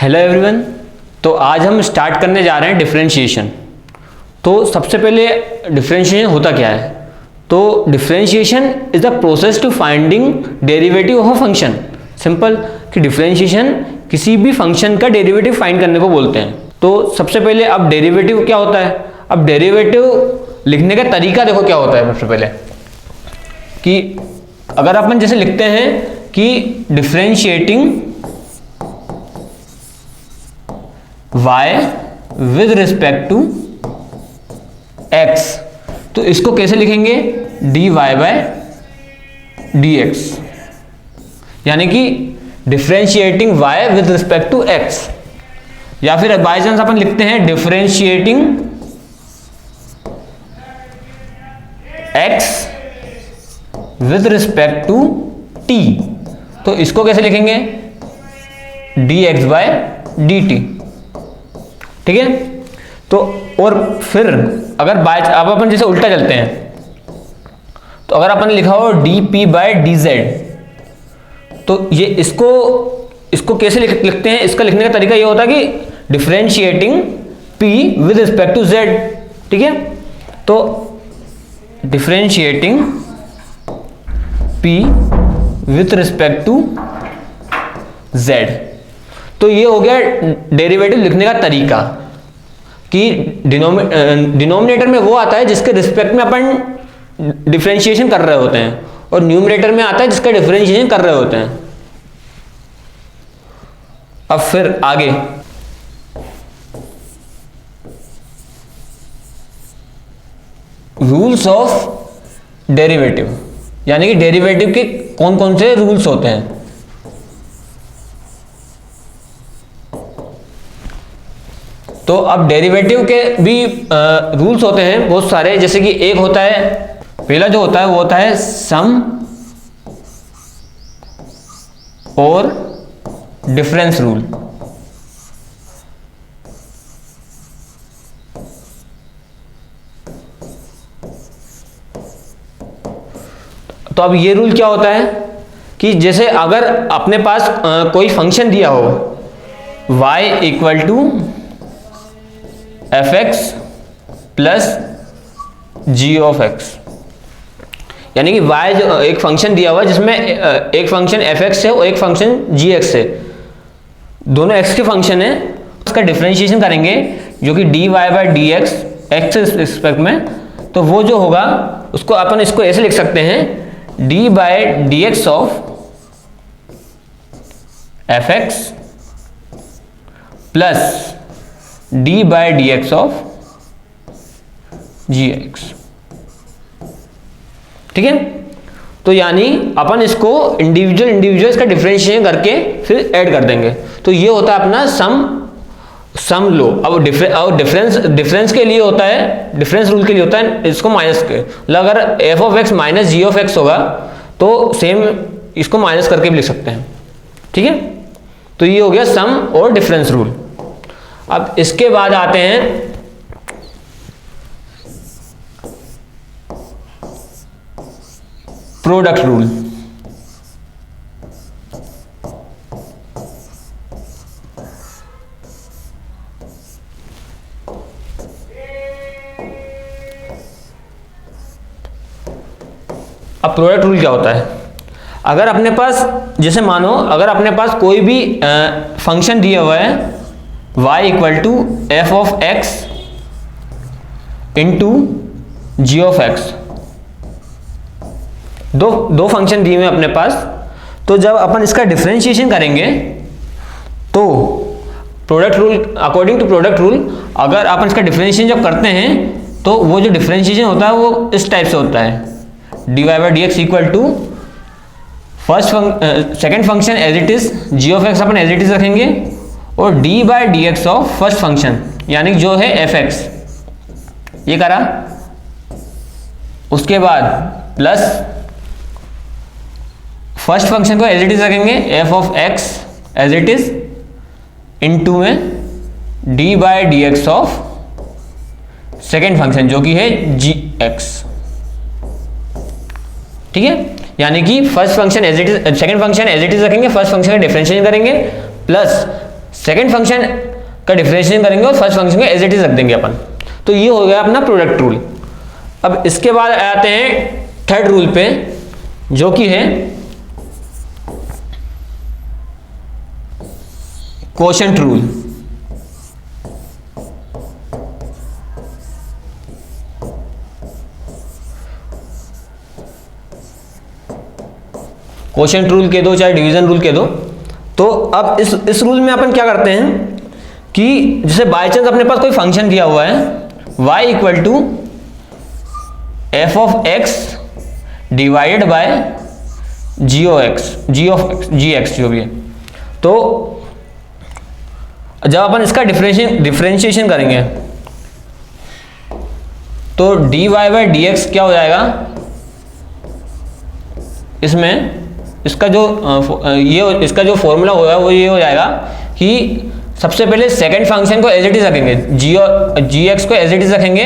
Hello everyone. तो आज हम स्टार्ट करने जा रहे हैं डिफरेंशिएशन। तो सबसे पहले डिफरेंशिएशन होता क्या है? तो differentiation is the process to finding derivative of a function. Simple कि डिफरेंशिएशन किसी भी फंक्शन का डेरिवेटिव फाइंड करने को बोलते हैं। तो सबसे पहले अब डेरिवेटिव क्या होता है? अब डेरिवेटिव लिखने का तरीका देखो क्या होता है। सबसे पहले कि अगर अपन जैसे लिखते हैं कि differentiating y with respect to x, तो इसको कैसे लिखेंगे? dy बाय dx, यानी कि differentiating y with respect to x। या फिर बाय चांस अपन लिखते हैं differentiating x with respect to t, तो इसको कैसे लिखेंगे? dx by dt। ठीक है। तो और फिर अगर अब अपन जैसे उल्टा चलते हैं, तो अगर अपन लिखा हो dp बाय dz, तो ये इसको कैसे लिखते हैं? इसका लिखने का तरीका ये होता है कि differentiating p with respect to z। ठीक है। तो differentiating p with respect to z, तो ये हो गया डेरिवेटिव लिखने का तरीका कि डिनोमिनेटर में वो आता है जिसके रिस्पेक्ट में अपन डिफरेंशिएशन कर रहे होते हैं, और न्यूमरेटर में आता है जिसका डिफरेंशिएशन कर रहे होते हैं। अब फिर आगे रूल्स ऑफ डेरिवेटिव, यानी कि डेरिवेटिव के कौन कौन से रूल्स होते हैं। तो अब डेरिवेटिव के भी रूल्स होते हैं बहुत सारे। जैसे कि एक होता है, पहला जो होता है वो होता है सम और डिफरेंस रूल। तो अब ये रूल क्या होता है कि जैसे अगर अपने पास कोई फंक्शन दिया हो y equal to fx plus g of x, यानी कि y जो एक फंक्शन दिया हुआ है जिसमें एक फंक्शन fx है और एक फंक्शन gx है, दोनों x के फंक्शन है, उसका डिफरेंशिएशन करेंगे जो कि dy बाय dx x के रिस्पेक्ट में, तो वो जो होगा उसको अपन इसको ऐसे लिख सकते हैं dy by dx of fx plus d by dx of gx। ठीक है। तो यानी अपन इसको इंडिविजुअल इसका डिफरेंशिएशन करके फिर ऐड कर देंगे। तो ये होता है अपना सम लो। अब डिफरेंस के लिए होता है, डिफरेंस रूल के लिए होता है इसको माइनस के, मतलब अगर f of x minus g of x होगा तो सेम इसको माइनस करके भी लिख सकते हैं। ठीक है। तो ये हो गया सम और डिफरेंस रूल। अब इसके बाद आते हैं प्रोडक्ट रूल। अब प्रोडक्ट रूल क्या होता है? अगर अपने पास जैसे मानो अगर अपने पास कोई भी फंक्शन दिया हुआ है y equal to f of x into g of x, दो फंक्शन दिए हुए अपने पास, तो जब अपन इसका डिफरेंशिएशन करेंगे तो product rule, according to product rule, अगर अपन इसका डिफरेंशिएशन जब करते हैं तो वो जो डिफरेंशिएशन होता है वो इस टाइप से होता है dy by dx equal to second function as it is g of x अपन एज इट इज रखेंगे, और d by dx of first function यानी जो है fx, ये करा। उसके बाद प्लस फर्स्ट फंक्शन को एज इट इज रखेंगे f of x as it is into में d by dx of second function जो कि है gx। ठीक है। यानी कि first function as it is, second function as it is रखेंगे, फर्स्ट फंक्शन का डिफरेंशिएशन करेंगे, प्लस सेकंड फंक्शन का डिफरेंशिएशन करेंगे और फर्स्ट फंक्शन को एज इट इज रख देंगे अपन। तो ये हो गया अपना प्रोडक्ट रूल। अब इसके बाद आते हैं थर्ड रूल पे, जो कि है क्वोशंट रूल। क्वोशंट रूल कह दो चाहे डिवीजन रूल कह दो। तो अब इस रूल में अपन क्या करते हैं कि जैसे बाय चांस अपने पास कोई फंक्शन दिया हुआ है y equal to f of x divided by g x जो भी है। तो जब अपन इसका डिफरेंशिएशन करेंगे तो dy बाय dx क्या हो जाएगा, इसमें इसका जो फॉर्मूला होगा वो ये हो जाएगा कि सबसे पहले सेकंड फंक्शन को एज इट इज रखेंगे, जी एक्स को एज इट इज रखेंगे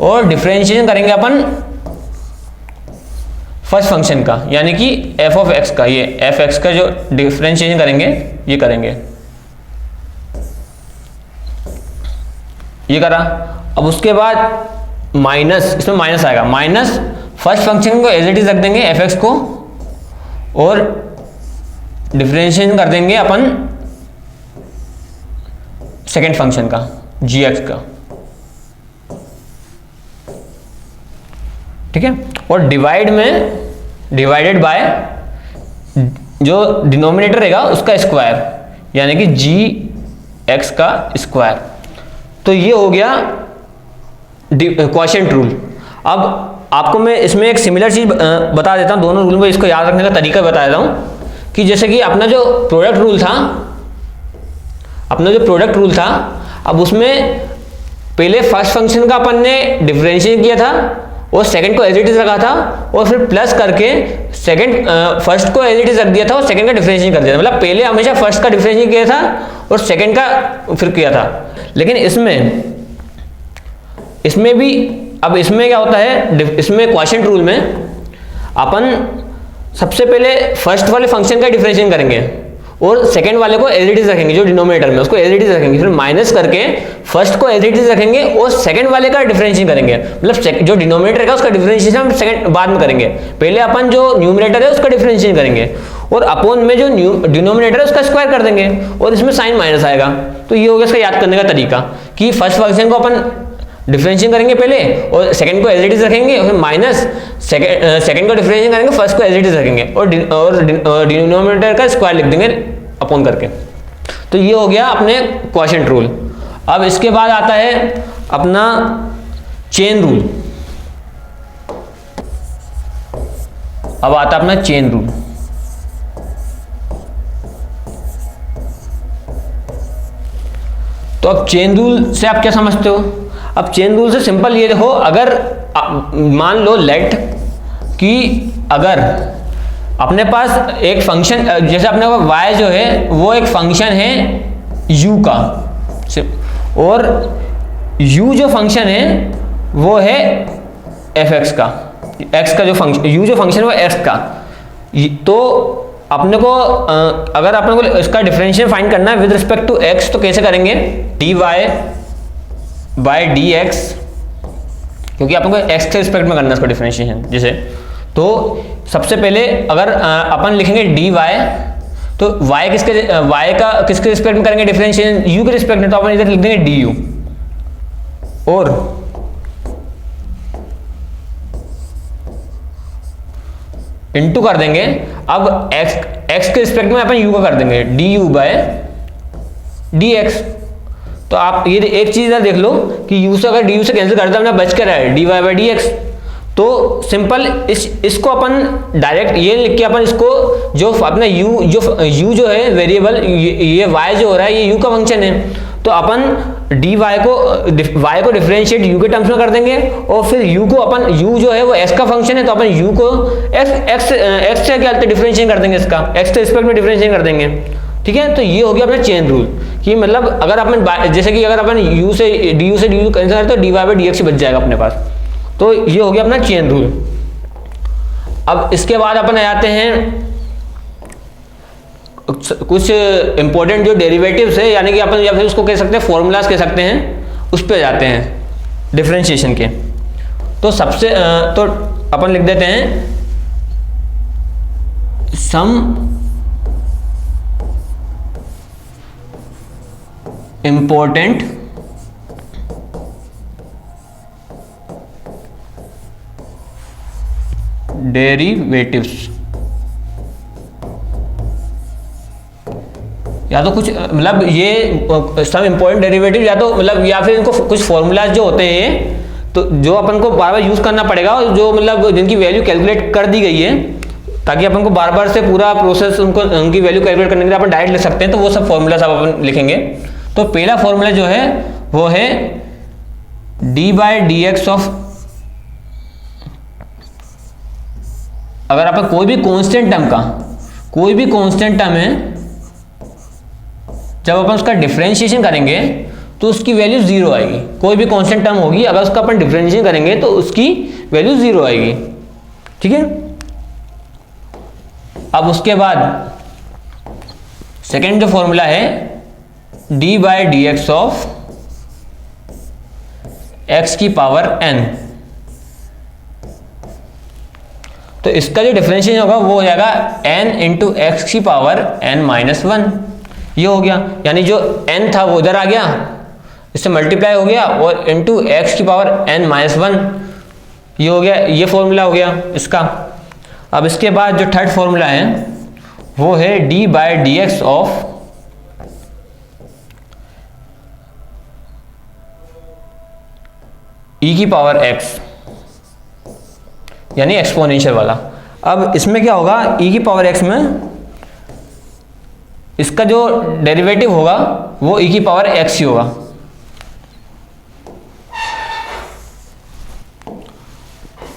और डिफरेंशिएशन करेंगे अपन फर्स्ट फंक्शन का, यानी कि एफ ऑफ एक्स का। ये एफ एक्स का जो डिफरेंशिएशन करेंगे ये करेंगे, ये करा। अब उसके बाद माइनस, इसमें माइनस आएगा, माइनस फर्स्ट फंक्शन को एज इट इज रख देंगे एफ एक्स को और डिफरेंशिएशन कर देंगे अपन सेकेंड फंक्शन का जी एक्स का, ठीक है। और डिवाइड में डिवाइडेड बाय जो डिनोमिनेटर रहेगा उसका स्क्वायर, यानी कि जी एक्स का स्क्वायर। तो ये हो गया क्वोशंट रूल। अब आपको मैं इसमें एक सिमिलर चीज बता देता हूँ, दोनों रूल में इसको याद रखने का तरीका बता देता हूँ कि जैसे कि अपना जो प्रोडक्ट रूल था, अब उसमें पहले फर्स्ट फंक्शन का अपन ने डिफरेंशिएट किया था और सेकंड को एज इट इज रखा था और फिर प्लस करके फर्स्ट को एज इट इज रख दिया था और सेकंड का डिफरेंशिएट कर दिया था। मतलब पहले हमेशा फर्स्ट का डिफरेंशिएट किया था और सेकंड का फिर किया था। लेकिन इसमें भी अब इसमें क्या होता है, इसमें क्वोशंट रूल में अपन सबसे पहले फर्स्ट वाले फंक्शन का डिफरेंशिएशन करेंगे और सेकंड वाले को एज इट इज रखेंगे, जो डिनोमिनेटर में उसको एज इट इज रखेंगे, फिर माइनस करके फर्स्ट को एज इट इज रखेंगे और सेकंड वाले का डिफरेंशिएशन करेंगे। मतलब जो डिनोमिनेटर है उसका डिफरेंशिएशन हम सेकंड बाद में करेंगे, पहले अपन जो न्यूमरेटर है उसका डिफरेंशिएशन करेंगे और अपॉन में जो डिनोमिनेटर है उसका स्क्वायर कर देंगे और इसमें साइन माइनस आएगा। तो ये हो गया इसका याद करने का तरीका कि फर्स्ट फंक्शन को अपन डिफरेंशिएशन करेंगे पहले और सेकंड को एज इट इज रखेंगे और फिर माइनस सेकंड को डिफरेंशिएशन करेंगे, फर्स्ट को एज इट इज रखेंगे और डिनोमिनेटर का स्क्वायर लिख देंगे अपॉन करके। तो ये हो गया अपने क्वोशंट रूल। अब इसके बाद आता है अपना चेन रूल। अब आता है अपना चेन रूल। तो अब चेन रूल से आप क्या समझते हो? अब चेन रूल से सिंपल ये देखो, अगर मान लो लेट कि अगर अपने पास एक फंक्शन, जैसे अपने को y जो है वो एक फंक्शन है u का और u जो फंक्शन है वो है fx का, x का जो फंक्शन u जो फंक्शन है वो x का। तो अपने को अगर अपने को इसका डिफरेंशियल फाइंड करना है विद रिस्पेक्ट टू x, तो कैसे करेंगे? dy बाय dx, क्योंकि अपने को x के रिस्पेक्ट में करना है इसका डिफरेंशिएशन। जैसे तो सबसे पहले अगर अपन लिखेंगे dy, तो y का किसके रिस्पेक्ट में करेंगे डिफरेंशिएशन? u के रिस्पेक्ट में, तो अपन इधर लिख देंगे du और इनटू कर देंगे। अब x के रिस्पेक्ट में अपन u का कर देंगे du बाय dx। तो आप ये एक चीज इधर देख लो कि u से अगर du से कैंसिल कर देना बच कर है dy बाय dx। तो सिंपल इसको अपन डायरेक्ट ये लिख के अपन इसको जो अपना u जो है वेरिएबल, ये y जो हो रहा है ये u का फंक्शन है, तो अपन dy y को डिफरेंशिएट u के टर्म्स में कर देंगे और फिर u को अपन u जो है वो x का फंक्शन है, तो अपन u को x से क्या डिफरेंशिएट कर देंगे, इसका x के रिस्पेक्ट में डिफरेंशिएट कर देंगे। ठीक है, तो ये हो गया अपना चेन रूल कि मतलब अगर अपन जैसे कि अगर अपन du से du कैंसिल करें तो dy बाय dx बच जाएगा अपने पास। तो ये हो गया अपना चेन रूल। अब इसके बाद अपन आ जाते हैं कुछ इंपॉर्टेंट जो डेरिवेटिव्स है, यानी कि अपन या फिर उसको कह सकते हैं फॉर्मूलाज कह सकते हैं, उस पे जाते हैं डिफरेंशिएशन के। तो सबसे तो अपन लिख देते हैं सम इंपॉर्टेंट डेरिवेटिव्स, या तो कुछ मतलब ये सम इंपॉर्टेंट डेरिवेटिव, या तो मतलब या फिर इनको कुछ फॉर्मूलाज जो होते हैं तो जो अपन को बार बार यूज करना पड़ेगा, और जो मतलब जिनकी वैल्यू कैलकुलेट कर दी गई है, ताकि अपन को बार बार से पूरा प्रोसेस उनकी वैल्यू कैलकुलेट करने के लिए अपन डायरेक्ट लिख सकते हैं। तो वो सब फॉर्मूला सब अपन लिखेंगे। तो पहला फॉर्मूला जो है वो है d/dx ऑफ, अगर अपन कोई भी कांस्टेंट टर्म है, जब अपन उसका डिफरेंशिएशन करेंगे तो उसकी वैल्यू 0 आएगी। कोई भी कांस्टेंट टर्म होगी, अगर उसका अपन डिफरेंशिएशन करेंगे तो उसकी वैल्यू 0 आएगी। ठीक है। अब उसके बाद सेकेंड जो फॉर्मूला है d/dx ऑफ x की पावर n, तो इसका जो डिफरेंशिएशन होगा वो हो जाएगा n इंटू एक्स की पावर n-1। ये हो गया, यानी जो n था वो उधर आ गया, इससे मल्टीप्लाई हो गया, और इंटू एक्स की पावर n-1 ये हो गया। ये फॉर्मूला हो गया इसका। अब इसके बाद जो थर्ड फॉर्मूला है वो है d/dx ऑफ e की पावर x, यानी एक्सपोनेंशियल वाला। अब इसमें क्या होगा, e की पावर x में इसका जो डेरिवेटिव होगा वो e की पावर x ही होगा।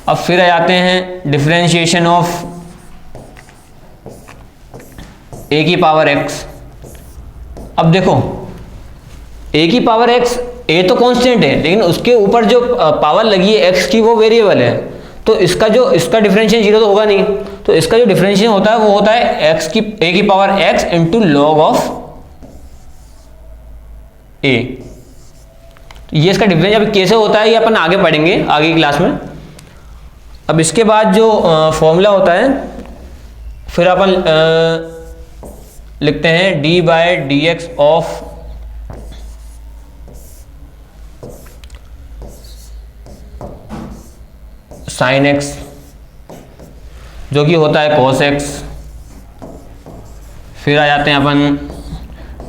अब फिर आ जाते हैं डिफरेंशिएशन ऑफ a की पावर x। अब देखो a की पावर x, a तो कांस्टेंट है, लेकिन उसके ऊपर जो पावर लगी है x की वो वेरिएबल है, तो इसका डिफरेंशिएशन 0 तो होगा नहीं। तो इसका जो डिफरेंशिएशन होता है वो होता है a की power x into log of a। ये इसका डिफरेंशिएशन अभी कैसे होता है ये अपन आगे पढ़ेंगे आगे की क्लास में। अब इसके बाद जो फॉर्मूला होता है फिर अपन लिखते हैं d/dx ऑफ साइन x, जो कि होता है cos x। फिर आ जाते हैं अपन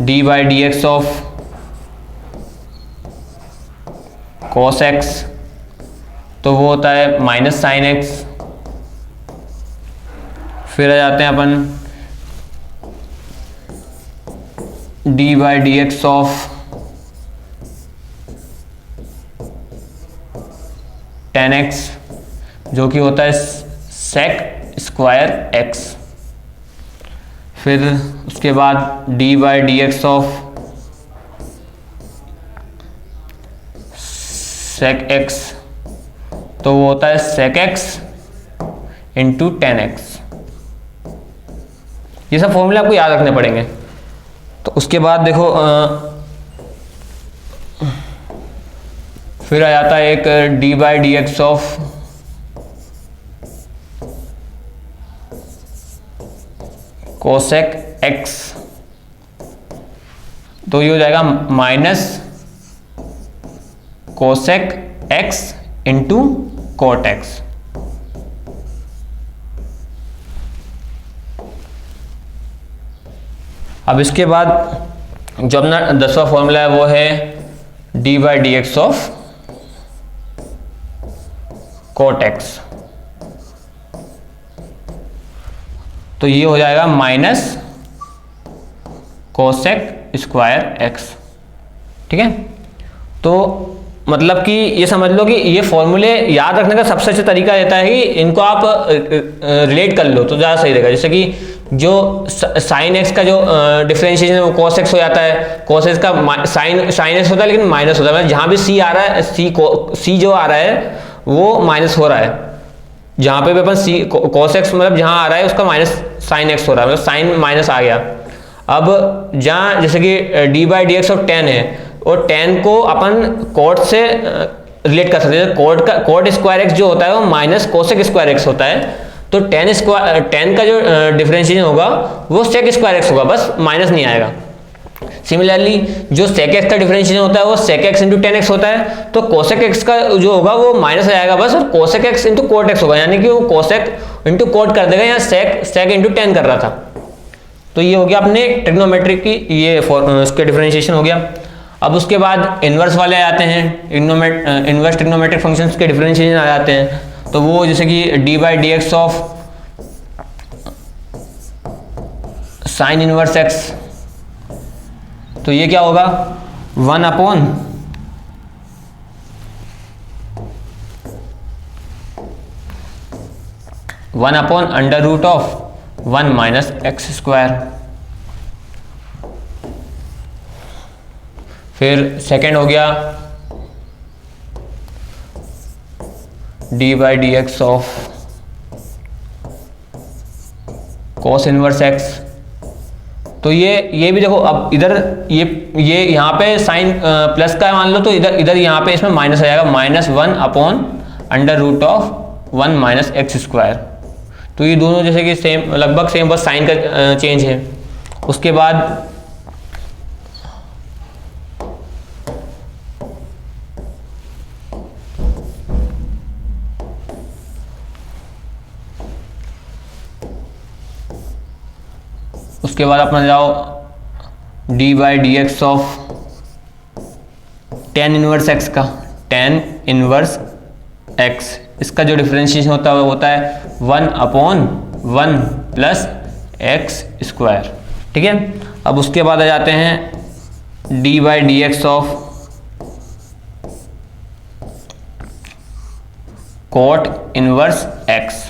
d/dx ऑफ cos x, तो वो होता है माइनस साइन x। फिर आ जाते हैं अपन d/dx ऑफ tan x, जो कि होता है sec स्क्वायर x। फिर उसके बाद d/dx ऑफ sec x, तो वो होता है sec x into tan x। ये सब फॉर्मूले आपको याद रखने पड़ेंगे। तो उसके बाद देखो फिर आ जाता है एक d/dx ऑफ cosec x, तो ये हो जाएगा minus cosec x into cot x। अब इसके बाद जो अपना 10वां फॉर्मूला है वो है d/dx ऑफ cot x, तो ये हो जाएगा माइनस cosec स्क्वायर x। ठीक है। तो मतलब कि ये समझ लो कि ये फॉर्मूले याद रखने का सबसे अच्छा तरीका रहता है कि इनको आप रिलेट कर लो तो ज़्यादा सही रहेगा। जैसे कि जो साइन एक्स का जो डिफरेंशिएशन है वो cos x हो जाता है, cos x का साइन एक्स होता है लेकिन माइनस होता है, मतलब जहाँ भी c आ रहा है c जो आ रहा है वो माइनस हो रहा है। जहाँ पे भी अपन cos x मतलब जहाँ आ रहा है उसका माइनस साइन x हो रहा है, मतलब साइन माइनस आ गया। अब जहाँ जैसे कि d by d x of ten है, और टेन को अपन कॉट से रिलेट कर सकते हैं। कॉट स्क्वायर एक्स जो होता है वो माइनस कोसेक स्क्वायर एक्स होता है, तो टेन का जो डिफरेंशिएशन होगा वो सेक स्क्वायर एक्स होगा, बस माइनस नहीं आएगा। सिमिलरली जो सेक एक्स का डिफरेंशिएशन होता है वो sec x into tan x होता है, तो कोसेक एक्स का जो होगा वो माइनस आ जाएगा बस, और cosec x into cot x होगा, यानी कि वो कोसेक इंटू कोट कर देगा, यहाँ सेक इंटू टेन कर रहा था। तो ये हो गया अपने ट्रिग्नोमेट्रिक की ये इसके डिफरेंशिएशन हो गया। अब उसके बाद इन्वर्स वाले आ जाते हैं, इन्वर्स ट्रिग्नोमेट्रिक फंक्शंस के डिफरेंशिएशन आ जाते हैं। तो वो जैसे कि d by d x of sine inverse x, तो ये क्या होगा 1 upon under root of 1 minus x square. फिर सेकेंड हो गया d by d x of cos inverse x. तो ये भी देखो, अब इधर ये यहाँ पे साइन प्लस का मान लो, तो इधर यहाँ पे इसमें माइनस आ जाएगा, -1 upon under root of 1 minus x square. तो ये दोनों जैसे कि सेम, लगभग सेम, बस साइन का चेंज है। उसके बाद अपना जाओ D by d x of tan inverse x का, टेन इनवर्स एक्स, इसका जो डिफरेंशिएशन होता है वो होता है 1 अपॉन 1 प्लस एक्स स्क्वायर। ठीक है। अब उसके बाद आ जाते हैं d by d x of cot inverse x,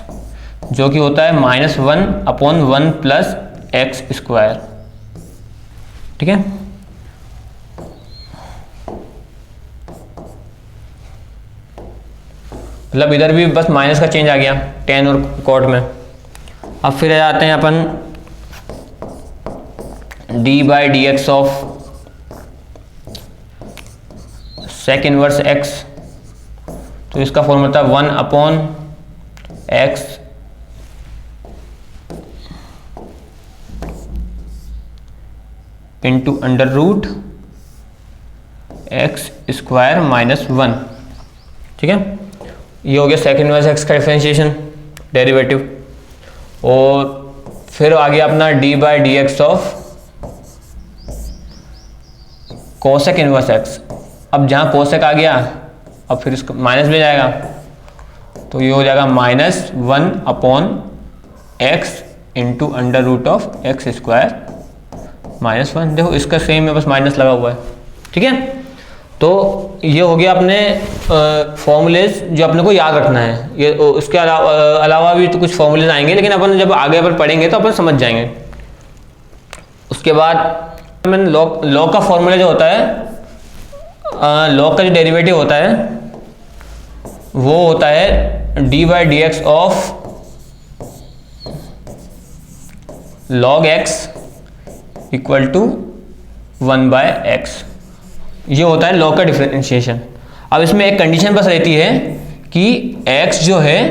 जो कि होता है -1 अपॉन 1 प्लस एक्स स्क्वायर। ठीक है। मतलब इधर भी बस माइनस का चेंज आ गया टेन और कॉट में। अब फिर आ जाते हैं अपन d by d x of sec inverse x, तो इसका फॉर्मूला था 1 upon x into under root x square -1। ठीक है। ये हो गया सेकंड इनवर्स एक्स का डिफरेंशिएशन डेरिवेटिव। और फिर आ गया अपना d by d x of cosec inverse x. अब जहाँ कोसेक आ गया, अब फिर इसको माइनस में जाएगा, तो ये हो जाएगा -1 upon x into under root of x square -1। देखो इसका सेम है, बस माइनस लगा हुआ है। ठीक है। तो ये हो गया अपने फॉर्मूलेज जो अपने को याद रखना है। ये उसके अलावा भी तो कुछ फॉर्मूलेज आएंगे, लेकिन अपन जब आगे अपन पढ़ेंगे तो अपन समझ जाएंगे। उसके बाद मैंने लॉग का फॉर्मूला जो होता है, लॉग का जो डेरिवेटिव होता है वो होता है d by d x of log x equal to 1 by x. ये होता है लॉग का डिफरेंशिएशन। अब इसमें एक कंडीशन बस रहती है कि x जो है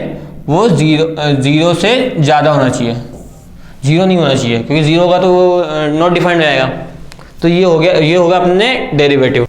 वो 0 से ज़्यादा होना चाहिए, 0 नहीं होना चाहिए, क्योंकि 0 होगा तो वो नॉट डिफाइंड रहेगा। तो ये होगा अपने डेरिवेटिव।